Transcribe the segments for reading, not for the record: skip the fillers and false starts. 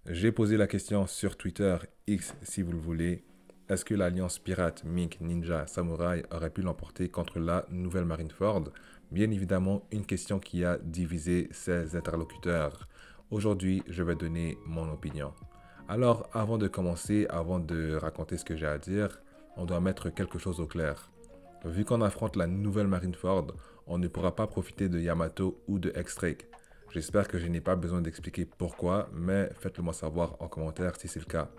J'ai posé la question sur Twitter, X si vous le voulez. Est-ce que l'alliance pirate, Mink, Ninja, Samouraï aurait pu l'emporter contre la nouvelle Marineford? Bien évidemment, une question qui a divisé ses interlocuteurs. Aujourd'hui, je vais donner mon opinion. Alors, avant de commencer, avant de raconter ce que j'ai à dire, on doit mettre quelque chose au clair. Vu qu'on affronte la nouvelle Marineford, on ne pourra pas profiter de Yamato ou de X-Drake. J'espère que je n'ai pas besoin d'expliquer pourquoi, mais faites-le moi savoir en commentaire si c'est le cas.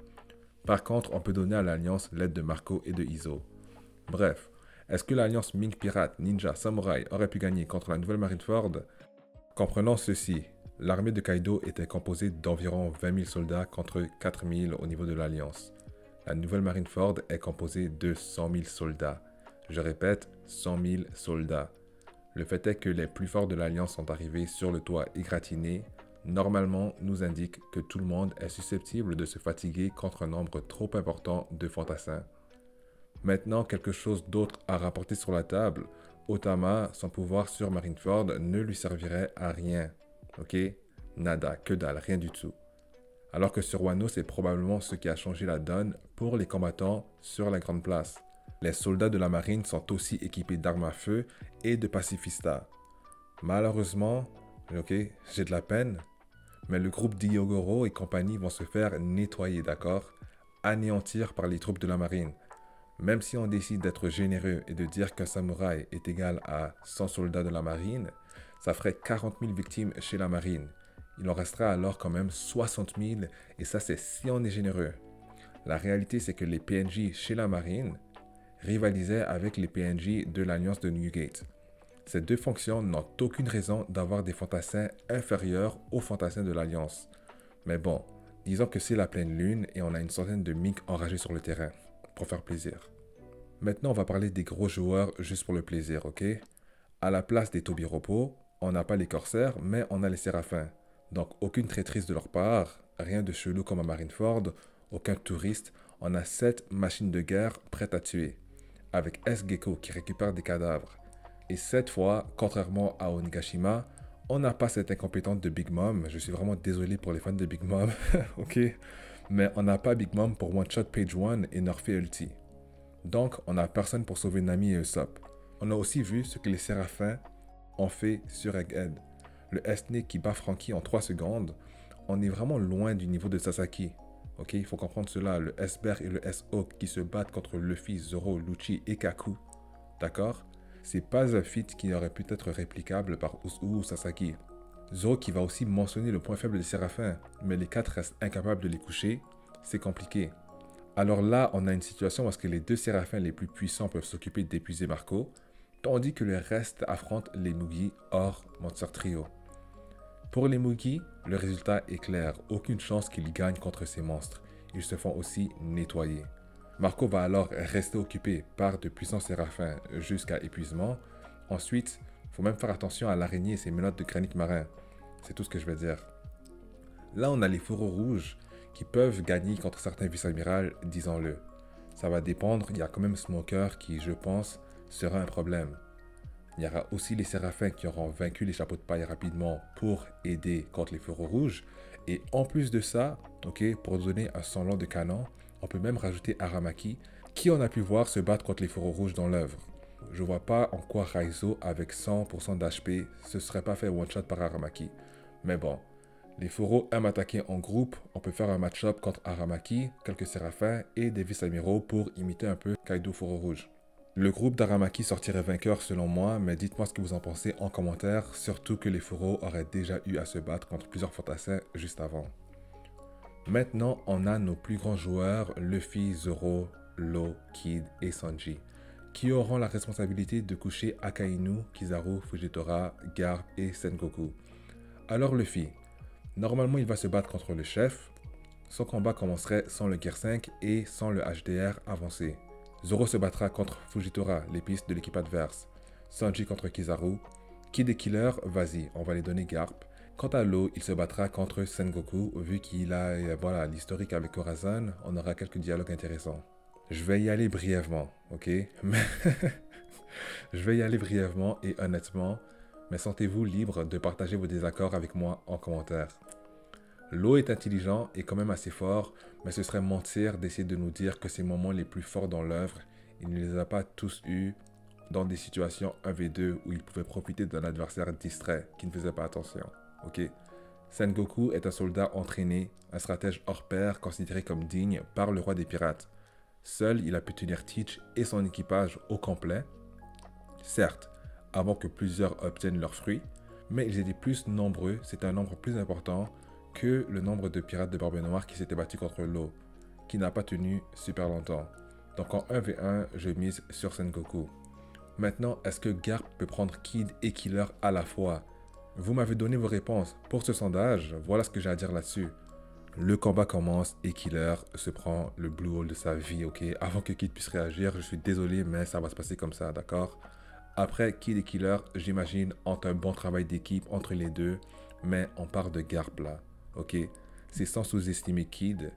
Par contre, on peut donner à l'alliance l'aide de Marco et de Izo. Bref, est-ce que l'alliance Mink Pirate, Ninja, Samouraï aurait pu gagner contre la nouvelle Marineford? Comprenons ceci, l'armée de Kaido était composée d'environ 20 000 soldats contre 4 000 au niveau de l'alliance. La nouvelle Marineford est composée de 100 000 soldats. Je répète, 100 000 soldats. Le fait est que les plus forts de l'Alliance sont arrivés sur le toit égratigné, normalement nous indique que tout le monde est susceptible de se fatiguer contre un nombre trop important de fantassins. Maintenant, quelque chose d'autre à rapporter sur la table, Otama, son pouvoir sur Marineford ne lui servirait à rien. Ok? Nada, que dalle, rien du tout. Alors que sur Wano, c'est probablement ce qui a changé la donne pour les combattants sur la Grande Place. Les soldats de la marine sont aussi équipés d'armes à feu et de pacifistas. Malheureusement, ok, j'ai de la peine, mais le groupe d'Hyogoro et compagnie vont se faire nettoyer, d'accord? Anéantir par les troupes de la marine. Même si on décide d'être généreux et de dire qu'un samouraï est égal à 100 soldats de la marine, ça ferait 40 000 victimes chez la marine. Il en restera alors quand même 60 000 et ça c'est si on est généreux. La réalité c'est que les PNJ chez la marine rivalisaient avec les PNJ de l'Alliance de Newgate. Ces deux fonctions n'ont aucune raison d'avoir des fantassins inférieurs aux fantassins de l'Alliance. Mais bon, disons que c'est la pleine lune et on a une centaine de Mink enragés sur le terrain, pour faire plaisir. Maintenant, on va parler des gros joueurs juste pour le plaisir, ok? À la place des Tobiropo, on n'a pas les corsaires, mais on a les séraphins. Donc aucune traîtrise de leur part, rien de chelou comme à Marineford, aucun touriste, on a 7 machines de guerre prêtes à tuer, avec S-Gecko qui récupère des cadavres. Et cette fois, contrairement à Onigashima, on n'a pas cette incompétente de Big Mom, je suis vraiment désolé pour les fans de Big Mom, ok? Mais on n'a pas Big Mom pour One Shot Page 1 et Norphée Ulti. Donc, on n'a personne pour sauver Nami et Usopp. On a aussi vu ce que les séraphins ont fait sur Egghead. Le S-Snake qui bat Franky en 3 secondes, on est vraiment loin du niveau de Sasaki. Ok, il faut comprendre cela, le S-Bear et le S-Hawk qui se battent contre Luffy, Zoro, Lucci et Kaku. D'accord? C'est pas un feat qui aurait pu être réplicable par Usu ou Sasaki. Zoro qui va aussi mentionner le point faible des séraphins, mais les 4 restent incapables de les coucher, c'est compliqué. Alors là, on a une situation où les deux séraphins les plus puissants peuvent s'occuper d'épuiser Marco, tandis que le reste affronte les Mugi hors Monster Trio. Pour les Mugi, le résultat est clair, aucune chance qu'ils gagnent contre ces monstres. Ils se font aussi nettoyer. Marco va alors rester occupé par de puissants séraphins jusqu'à épuisement. Ensuite, il faut même faire attention à l'araignée et ses menottes de granit marin. C'est tout ce que je vais dire. Là, on a les fourreaux rouges qui peuvent gagner contre certains vice-amirals, disons-le. Ça va dépendre, il y a quand même Smoker qui, je pense, sera un problème. Il y aura aussi les séraphins qui auront vaincu les chapeaux de paille rapidement pour aider contre les fourreaux rouges. Et en plus de ça, ok, pour donner un semblant de canon, on peut même rajouter Aramaki, qui on a pu voir se battre contre les fourreaux rouges dans l'œuvre. Je vois pas en quoi Raizo, avec 100% d'HP, se serait pas fait one-shot par Aramaki. Mais bon, les fourreaux aiment attaquer en groupe, on peut faire un match-up contre Aramaki, quelques séraphins et des vice-amiraux pour imiter un peu Kaido Fourreau Rouge. Le groupe d'Aramaki sortirait vainqueur selon moi, mais dites-moi ce que vous en pensez en commentaire, surtout que les fourreaux auraient déjà eu à se battre contre plusieurs fantassins juste avant. Maintenant, on a nos plus grands joueurs, Luffy, Zoro, Law, Kid et Sanji, qui auront la responsabilité de coucher Akainu, Kizaru, Fujitora, Garp et Sengoku. Alors Luffy, normalement il va se battre contre le chef, son combat commencerait sans le Gear 5 et sans le HDR avancé. Zoro se battra contre Fujitora, les pistes de l'équipe adverse. Sanji contre Kizaru. Kid et Killer, vas-y, on va les donner Garp. Quant à Law, il se battra contre Sengoku, vu qu'il a l'historique avec Corazon, on aura quelques dialogues intéressants. Je vais y aller brièvement, ok? Je vais y aller brièvement et honnêtement, mais sentez-vous libre de partager vos désaccords avec moi en commentaire. L'eau est intelligent et quand même assez fort, mais ce serait mentir d'essayer de nous dire que ses moments les plus forts dans l'œuvre, il ne les a pas tous eus dans des situations 1v2 où il pouvait profiter d'un adversaire distrait qui ne faisait pas attention. Ok? Sengoku est un soldat entraîné, un stratège hors pair considéré comme digne par le roi des pirates. Seul, il a pu tenir Teach et son équipage au complet, certes, avant que plusieurs obtiennent leurs fruits, mais ils étaient plus nombreux, c'est un nombre plus important que le nombre de pirates de Barbe Noire qui s'étaient battus contre l'eau, qui n'a pas tenu super longtemps. Donc en 1v1, je mise sur Sengoku. Maintenant, est-ce que Garp peut prendre Kid et Killer à la fois? Vous m'avez donné vos réponses pour ce sondage, voilà ce que j'ai à dire là-dessus. Le combat commence et Killer se prend le blue hole de sa vie, ok? Avant que Kid puisse réagir, je suis désolé, mais ça va se passer comme ça, d'accord? Après, Kid et Killer, j'imagine, ont un bon travail d'équipe entre les deux, mais on part de Garp là, ok? C'est sans sous-estimer Kid,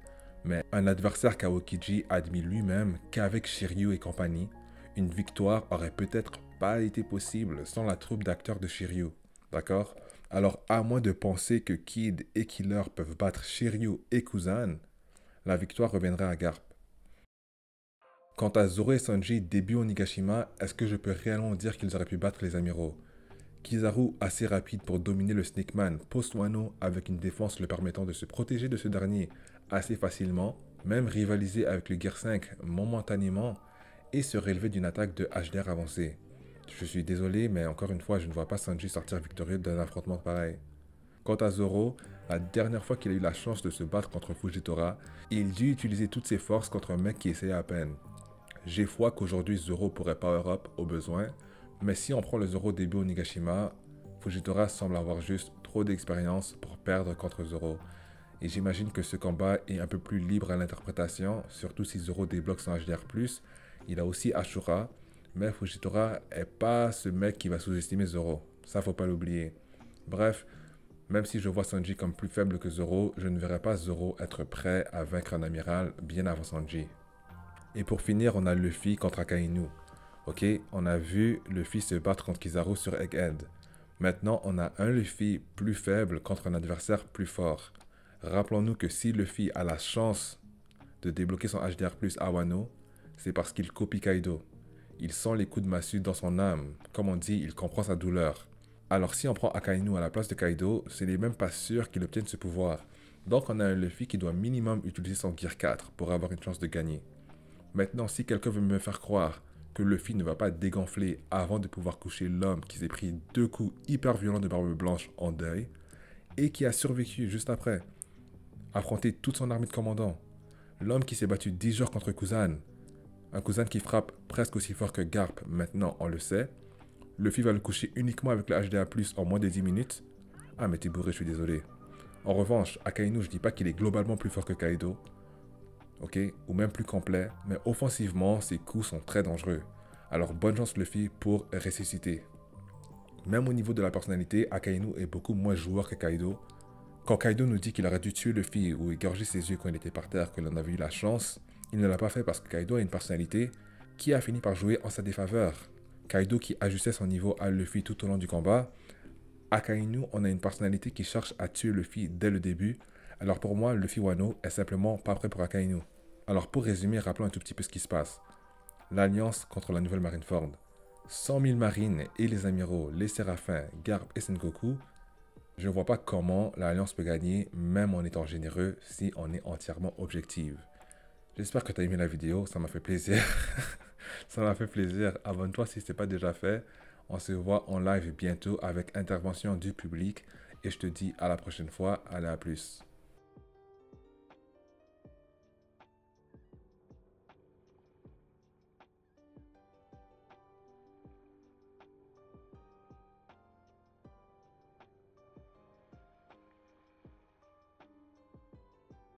mais un adversaire qu'Aokiji admet lui-même qu'avec Shiryu et compagnie, une victoire aurait peut-être pas été possible sans la troupe d'acteurs de Shiryu, d'accord? Alors, à moins de penser que Kid et Killer peuvent battre Shiryu et Kuzan, la victoire reviendrait à Garp. Quant à Zoro et Sanji début Onigashima, est-ce que je peux réellement dire qu'ils auraient pu battre les amiraux? Kizaru, assez rapide pour dominer le Snakeman post-Wano avec une défense le permettant de se protéger de ce dernier assez facilement, même rivaliser avec le Gear 5 momentanément et se relever d'une attaque de HDR avancée. Je suis désolé, mais encore une fois, je ne vois pas Sanji sortir victorieux d'un affrontement pareil. Quant à Zoro, la dernière fois qu'il a eu la chance de se battre contre Fujitora, il dut utiliser toutes ses forces contre un mec qui essayait à peine. J'ai foi qu'aujourd'hui Zoro pourrait power up au besoin, mais si on prend le Zoro début Onigashima, Fujitora semble avoir juste trop d'expérience pour perdre contre Zoro. Et j'imagine que ce combat est un peu plus libre à l'interprétation, surtout si Zoro débloque son HDR+. Il a aussi Ashura, mais Fujitora est pas ce mec qui va sous-estimer Zoro. Ça, faut pas l'oublier. Bref, même si je vois Sanji comme plus faible que Zoro, je ne verrai pas Zoro être prêt à vaincre un amiral bien avant Sanji. Et pour finir, on a Luffy contre Akainu. Ok, on a vu Luffy se battre contre Kizaru sur Egghead. Maintenant, on a un Luffy plus faible contre un adversaire plus fort. Rappelons-nous que si Luffy a la chance de débloquer son HDR+ à Wano, c'est parce qu'il copie Kaido. Il sent les coups de massue dans son âme. Comme on dit, il comprend sa douleur. Alors si on prend Akainu à la place de Kaido, ce n'est même pas sûr qu'il obtienne ce pouvoir. Donc on a un Luffy qui doit minimum utiliser son Gear 4 pour avoir une chance de gagner. Maintenant, si quelqu'un veut me faire croire que Luffy ne va pas dégonfler avant de pouvoir coucher l'homme qui s'est pris 2 coups hyper violents de Barbe Blanche en deuil, et qui a survécu juste après, affronter toute son armée de commandants, l'homme qui s'est battu 10 jours contre Kuzan, un Kuzan qui frappe presque aussi fort que Garp, maintenant on le sait, Luffy va le coucher uniquement avec le HDA+, en moins de 10 minutes. Ah mais t'es bourré, je suis désolé. En revanche, Akainu, je dis pas qu'il est globalement plus fort que Kaido, ok, ou même plus complet, mais offensivement, ses coups sont très dangereux. Alors bonne chance Luffy pour ressusciter. Même au niveau de la personnalité, Akainu est beaucoup moins joueur que Kaido. Quand Kaido nous dit qu'il aurait dû tuer Luffy ou égorger ses yeux quand il était par terre, que l'on avait eu la chance, il ne l'a pas fait parce que Kaido a une personnalité qui a fini par jouer en sa défaveur. Kaido qui ajustait son niveau à Luffy tout au long du combat. Akainu, on a une personnalité qui cherche à tuer Luffy dès le début. Alors pour moi, Luffy Wano est simplement pas prêt pour Akainu. Alors pour résumer, rappelons un tout petit peu ce qui se passe. L'Alliance contre la nouvelle Marineford. 100 000 marines et les amiraux, les séraphins, Garp et Sengoku. Je ne vois pas comment l'Alliance peut gagner, même en étant généreux, si on est entièrement objectif. J'espère que tu as aimé la vidéo, ça m'a fait plaisir. Ça m'a fait plaisir. Abonne-toi si ce n'est pas déjà fait. On se voit en live bientôt avec intervention du public. Et je te dis à la prochaine fois. Allez, à plus.